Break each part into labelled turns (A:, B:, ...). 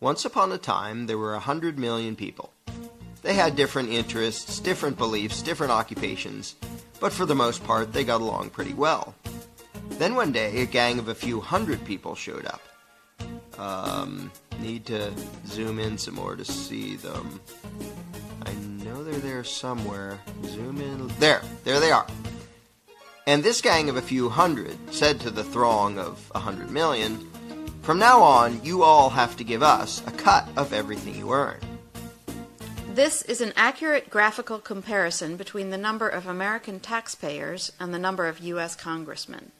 A: Once upon a time, there were 100 million people. They had different interests, different beliefs, different occupations, but for the most part, they got along pretty well. Then one day, a gang of a few hundred people showed up. Need to zoom in some more to see them. I know they're there somewhere. Zoom in. There they are. And this gang of a few hundred said to the throng of 100 million, "From now on, you all have to give us a cut of everything you earn."
B: This is an accurate graphical comparison between the number of American taxpayers and the number of U.S. congressmen.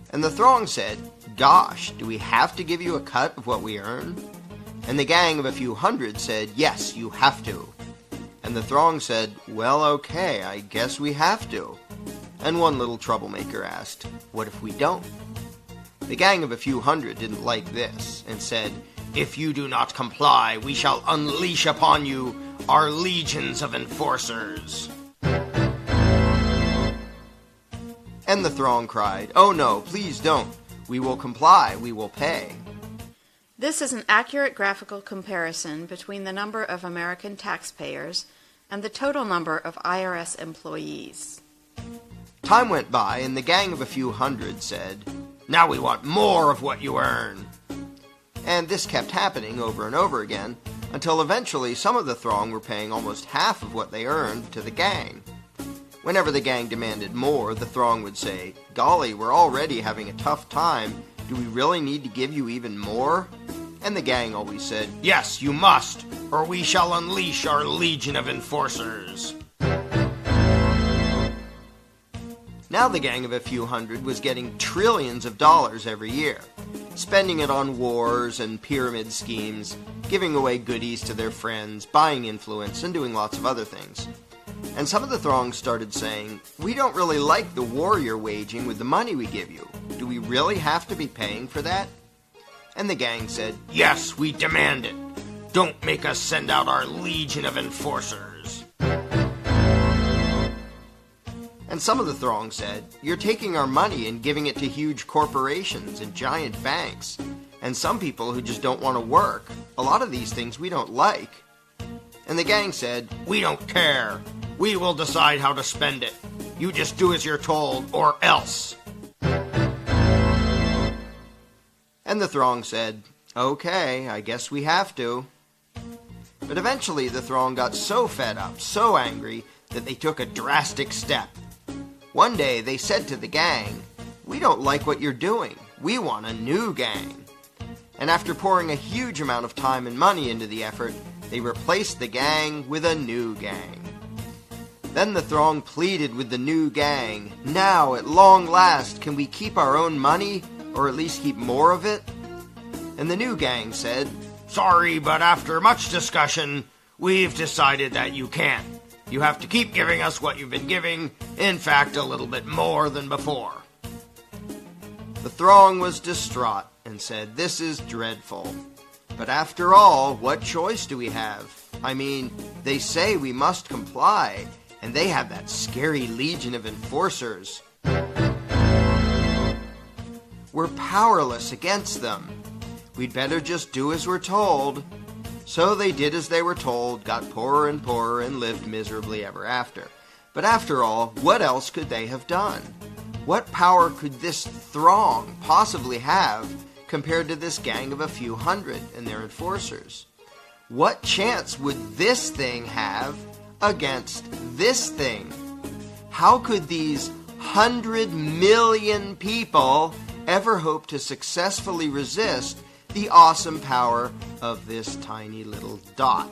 A: And the throng said, "Gosh, do we have to give you a cut of what we earn?" And the gang of a few hundred said, "Yes, you have to." And the throng said, "Well, okay, I guess we have to." And one little troublemaker asked, "What if we don't?" The gang of a few hundred didn't like this and said, "If you do not comply, we shall unleash upon you our legions of enforcers." And the throng cried, "Oh no, please don't. We will comply, we will pay."
B: This is an accurate graphical comparison between the number of American taxpayers and the total number of IRS employees.
A: Time went by, and the gang of a few hundred said, "Now we want more of what you earn." And this kept happening over and over again, until eventually some of the throng were paying almost half of what they earned to the gang. Whenever the gang demanded more, the throng would say, "Golly, we're already having a tough time. Do we really need to give you even more?" And the gang always said, "Yes, you must, or we shall unleash our legion of enforcers." Now the gang of a few hundred was getting trillions of dollars every year, spending it on wars and pyramid schemes, giving away goodies to their friends, buying influence, and doing lots of other things. And some of the throng started saying, "We don't really like the war you're waging with the money we give you. Do we really have to be paying for that?" And the gang said, "Yes, we demand it. Don't make us send out our legion of enforcers." And some of the throng said, "You're taking our money and giving it to huge corporations and giant banks, and some people who just don't want to work. A lot of these things we don't like." And the gang said, "We don't care. We will decide how to spend it. You just do as you're told, or else." And the throng said, "Okay, I guess we have to." But eventually the throng got so fed up, so angry, that they took a drastic step. One day they said to the gang, "We don't like what you're doing. We want a new gang." And after pouring a huge amount of time and money into the effort, they replaced the gang with a new gang. Then the throng pleaded with the new gang, "Now, at long last, can we keep our own money, or at least keep more of it?" And the new gang said, "Sorry, but after much discussion, we've decided that you can't. You have to keep giving us what you've been giving, in fact, a little bit more than before." The throng was distraught and said, "This is dreadful. But after all, what choice do we have? I mean, they say we must comply, and they have that scary legion of enforcers. We're powerless against them. We'd better just do as we're told." So they did as they were told, got poorer and poorer, and lived miserably ever after. But after all, what else could they have done? What power could this throng possibly have compared to this gang of a few hundred and their enforcers? What chance would this thing have against this thing? How could these 100 million people ever hope to successfully resist the awesome power of this tiny little dot?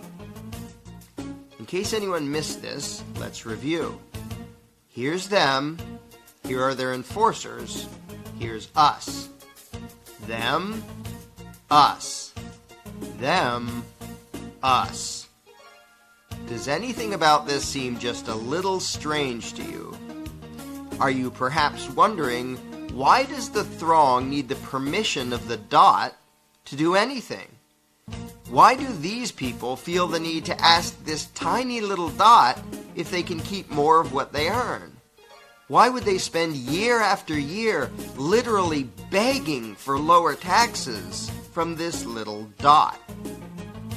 A: In case anyone missed this, let's review. Here's them. Here are their enforcers. Here's us. Them, us. Them, us. Does anything about this seem just a little strange to you? Are you perhaps wondering, why does the throng need the permission of the dot to do anything? Why do these people feel the need to ask this tiny little dot if they can keep more of what they earn? Why would they spend year after year literally begging for lower taxes from this little dot?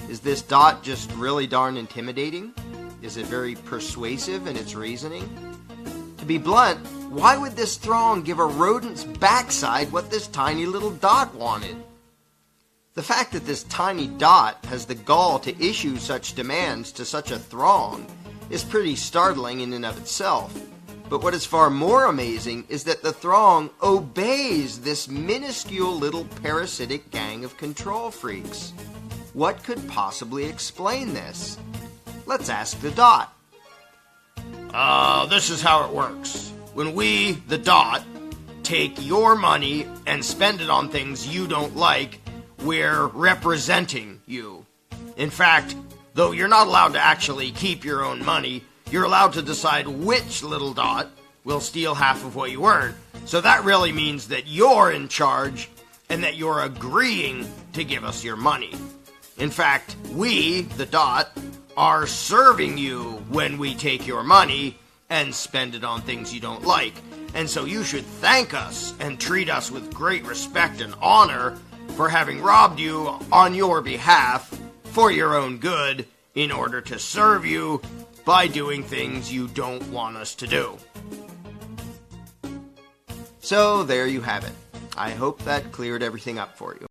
A: Is this dot just really darn intimidating? Is it very persuasive in its reasoning? To be blunt, why would this throng give a rodent's backside what this tiny little dot wanted? The fact that this tiny dot has the gall to issue such demands to such a throng is pretty startling in and of itself. But what is far more amazing is that the throng obeys this minuscule little parasitic gang of control freaks. What could possibly explain this? Let's ask the dot.
C: This is how it works. When we, the dot, take your money and spend it on things you don't like, we're representing you. In fact, though you're not allowed to actually keep your own money, you're allowed to decide which little dot will steal half of what you earn. So that really means that you're in charge and that you're agreeing to give us your money. In fact, we, the dot, are serving you when we take your money and spend it on things you don't like. And so you should thank us and treat us with great respect and honor for having robbed you on your behalf for your own good in order to serve you by doing things you don't want us to do.
A: So there you have it. I hope that cleared everything up for you.